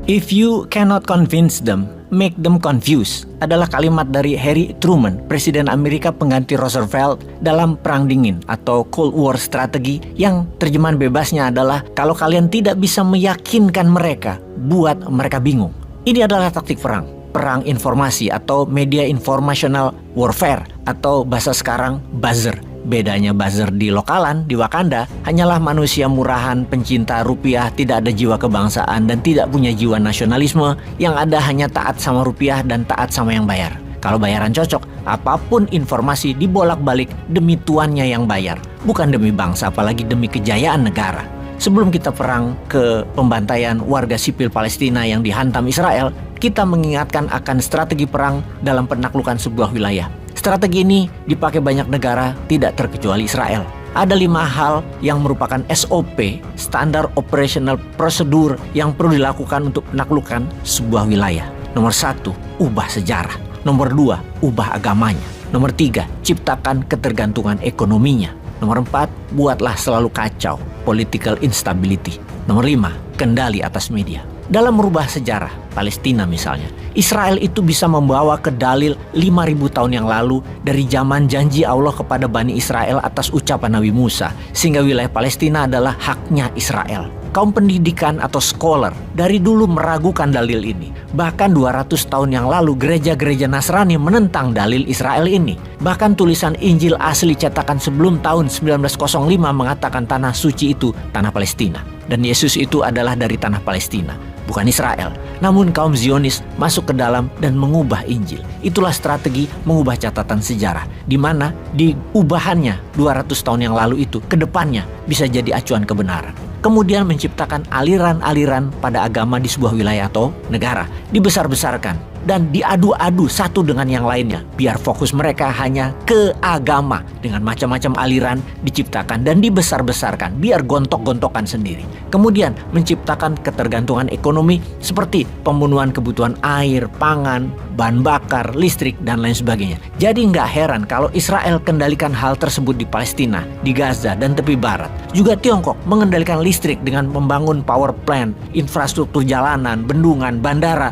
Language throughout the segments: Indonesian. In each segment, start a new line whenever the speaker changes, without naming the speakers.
If you cannot convince them, make them confused adalah kalimat dari Harry Truman, Presiden Amerika pengganti Roosevelt dalam Perang Dingin atau Cold War strategi, yang terjemahan bebasnya adalah kalau kalian tidak bisa meyakinkan mereka, buat mereka bingung. Ini adalah taktik perang informasi atau media informational warfare atau bahasa sekarang buzzer. Bedanya buzzer di lokalan, di Wakanda, hanyalah manusia murahan, pencinta rupiah, tidak ada jiwa kebangsaan dan tidak punya jiwa nasionalisme, yang ada hanya taat sama rupiah dan taat sama yang bayar. Kalau bayaran cocok, apapun informasi dibolak-balik demi tuannya yang bayar, bukan demi bangsa, apalagi demi kejayaan negara. Sebelum kita perang ke pembantaian warga sipil Palestina yang dihantam Israel, kita mengingatkan akan strategi perang dalam penaklukan sebuah wilayah. Strategi ini dipakai banyak negara, tidak terkecuali Israel. Ada 5 hal yang merupakan SOP, Standard Operational Procedure, yang perlu dilakukan untuk menaklukkan sebuah wilayah. Nomor 1, ubah sejarah. Nomor 2, ubah agamanya. Nomor 3, ciptakan ketergantungan ekonominya. Nomor 4, buatlah selalu kacau, political instability. Nomor 5, kendali atas media. Dalam merubah sejarah, Palestina misalnya, Israel itu bisa membawa ke dalil 5.000 tahun yang lalu dari zaman janji Allah kepada Bani Israel atas ucapan Nabi Musa, sehingga wilayah Palestina adalah haknya Israel. Kaum pendidikan atau scholar dari dulu meragukan dalil ini. Bahkan 200 tahun yang lalu gereja-gereja Nasrani menentang dalil Israel ini. Bahkan tulisan Injil asli cetakan sebelum tahun 1905 mengatakan tanah suci itu tanah Palestina. Dan Yesus itu adalah dari tanah Palestina, bukan Israel. Namun kaum Zionis masuk ke dalam dan mengubah Injil. Itulah strategi mengubah catatan sejarah, di mana diubahannya 200 tahun yang lalu itu ke depannya bisa jadi acuan kebenaran. Kemudian menciptakan aliran-aliran pada agama di sebuah wilayah atau negara, dibesar-besarkan dan diadu-adu satu dengan yang lainnya, biar fokus mereka hanya ke agama. Dengan macam-macam aliran diciptakan dan dibesar-besarkan, biar gontok-gontokan sendiri. Kemudian menciptakan ketergantungan ekonomi seperti pembunuhan kebutuhan air, pangan, bahan bakar, listrik, dan lain sebagainya. Jadi nggak heran kalau Israel kendalikan hal tersebut di Palestina, di Gaza, dan tepi barat. Juga Tiongkok mengendalikan listrik dengan membangun power plant, infrastruktur jalanan, bendungan, bandara.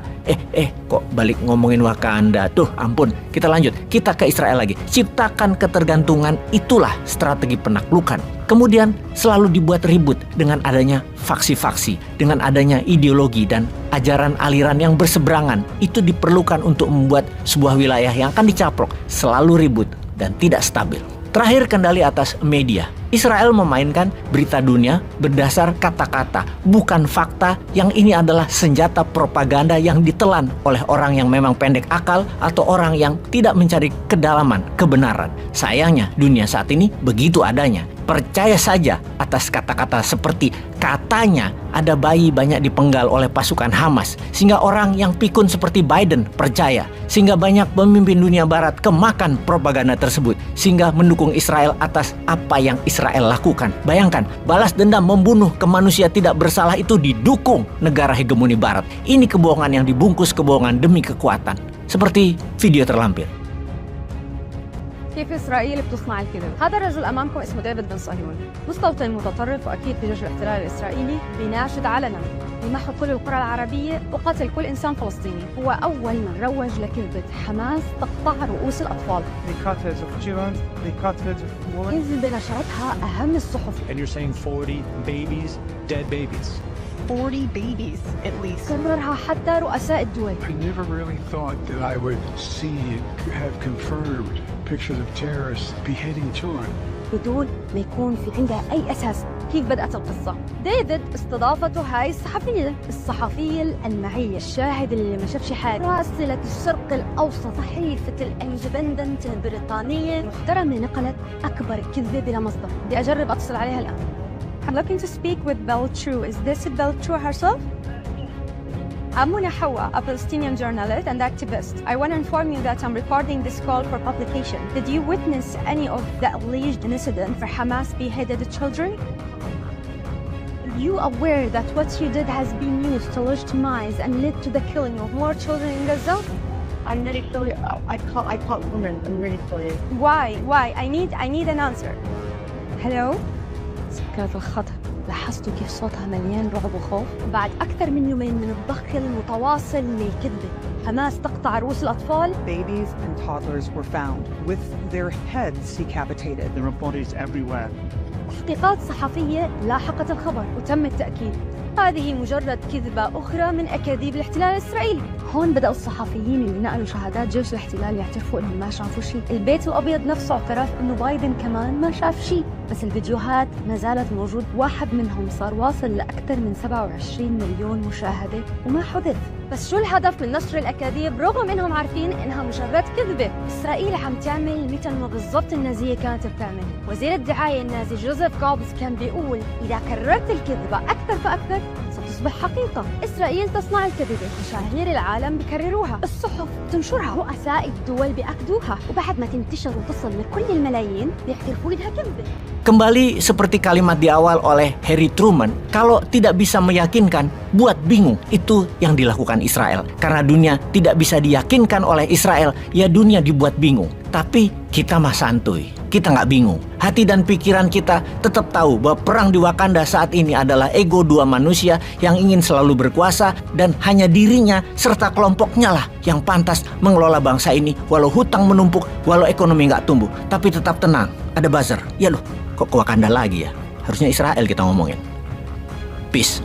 Kok balik ngomongin Wakanda? Tuh ampun, kita lanjut. Kita ke Israel lagi. Ciptakan ketergantungan, itulah strategi penaklukan. Kemudian selalu dibuat ribut dengan adanya faksi-faksi, dengan adanya ideologi dan ajaran aliran yang berseberangan. Itu diperlukan untuk membuat sebuah wilayah yang akan dicaplok selalu ribut dan tidak stabil. Terakhir, kendali atas media. Israel memainkan berita dunia berdasar kata-kata, bukan fakta, yang ini adalah senjata propaganda yang ditelan oleh orang yang memang pendek akal atau orang yang tidak mencari kedalaman kebenaran. Sayangnya, dunia saat ini begitu adanya. Percaya saja atas kata-kata seperti katanya ada bayi banyak dipenggal oleh pasukan Hamas, sehingga orang yang pikun seperti Biden percaya, sehingga banyak pemimpin dunia barat kemakan propaganda tersebut, sehingga mendukung Israel atas apa yang Israel lakukan. Bayangkan, balas dendam membunuh ke manusia tidak bersalah itu didukung negara hegemoni barat. Ini kebohongan yang dibungkus kebohongan demi kekuatan. Seperti video terlampir.
كيف إسرائيل بتصنع الكذب؟ هذا الرجل أمامكم اسمه ديفيد بن صهيون، مستوطن متطرف وأكيد في جيش الاحتلال الإسرائيلي، بيناشد علنا بمحو كل القرى العربية وقتل كل إنسان فلسطيني. هو أول من روج لكذبة حماس تقطع رؤوس الأطفال.
They cut heads of children, they cut heads of women.
كذب نشرتها أهم الصحف.
And you're saying 40 babies, dead babies.
40 babies at least.
كررها حتى رؤساء الدول.
I never really thought that I would see have confirmed pictures of terrorists beheading children.
بدون ما يكون في عندها أي أساس. كيف بدأت القصة؟ ديفيد استضافته هاي الصحفية الألمعية، الشاهد اللي ما شافش حاجة، راسلة الشرق الأوسط، صحيفة الاندبندنت البريطانية المحترمة، نقلت أكبر كذبة بلا مصدر. بدي أجرب أتصل عليها الآن.
I'm looking to speak with Beltrou. Is this Beltrou herself? I'm Muna Hawa, a Palestinian journalist and activist. I want to inform you that I'm recording this call for publication. Did you witness any of the alleged incident for Hamas beheaded children? Are you aware that what you did has been used to legitimize and led to the killing of more children in Gaza?
I'm really sorry. I can't woman. I'm really sorry.
Why? I need an answer. Hello?
سكرت الخطر لاحظتوا كيف صوتها مليان رعب وخوف؟ بعد أكثر من يومين من الضخ المتواصل للكذبة، حماس تقطع رؤوس الأطفال.
Babies and toddlers were found with their heads decapitated.
There are bodies everywhere.
تحقيقات صحفية لاحقت الخبر وتم التأكيد هذه مجرد كذبة أخرى من أكاذيب الاحتلال الإسرائيلي. هون بدأوا الصحفيين اللي نقلوا شهادات جيش الاحتلال يعترفوا إنهم ما شافوا شيء. البيت الأبيض نفسه اعترف إنه بايدن كمان ما شاف شيء، بس الفيديوهات ما زالت موجود. واحد منهم صار واصل لأكثر من 27 مليون مشاهدة وما حدث. بس شو الهدف من نشر الأكاذيب رغم إنهم عارفين إنها مجرد كذبة؟ إسرائيل عم تعمل مثل ما بالضبط النازية كانت بتعمل. وزير الدعاية النازي جوزيف جوبز كان بيقول إذا كررت الكذبة أكثر فأكثر ستصبح حقيقة. إسرائيل تصنع الكذبة، مشاهير العالم بكرروها، الصحف تنشرها، رؤساء الدول بيأكدوها، وبعد ما تنتشر وتصل لكل الملايين بيعترفوا إنها كذبة.
Kembali seperti kalimat di awal oleh Harry Truman, kalau tidak bisa meyakinkan, buat bingung. Itu yang dilakukan Israel. Karena dunia tidak bisa diyakinkan oleh Israel, ya dunia dibuat bingung. Tapi kita mah santuy, kita nggak bingung. Hati dan pikiran kita tetap tahu bahwa perang di Wakanda saat ini adalah ego dua manusia yang ingin selalu berkuasa, dan hanya dirinya serta kelompoknya lah yang pantas mengelola bangsa ini walau hutang menumpuk, walau ekonomi nggak tumbuh. Tapi tetap tenang, ada buzzer. Ya loh, kok ke Wakanda lagi ya? Harusnya Israel kita ngomongin. Peace.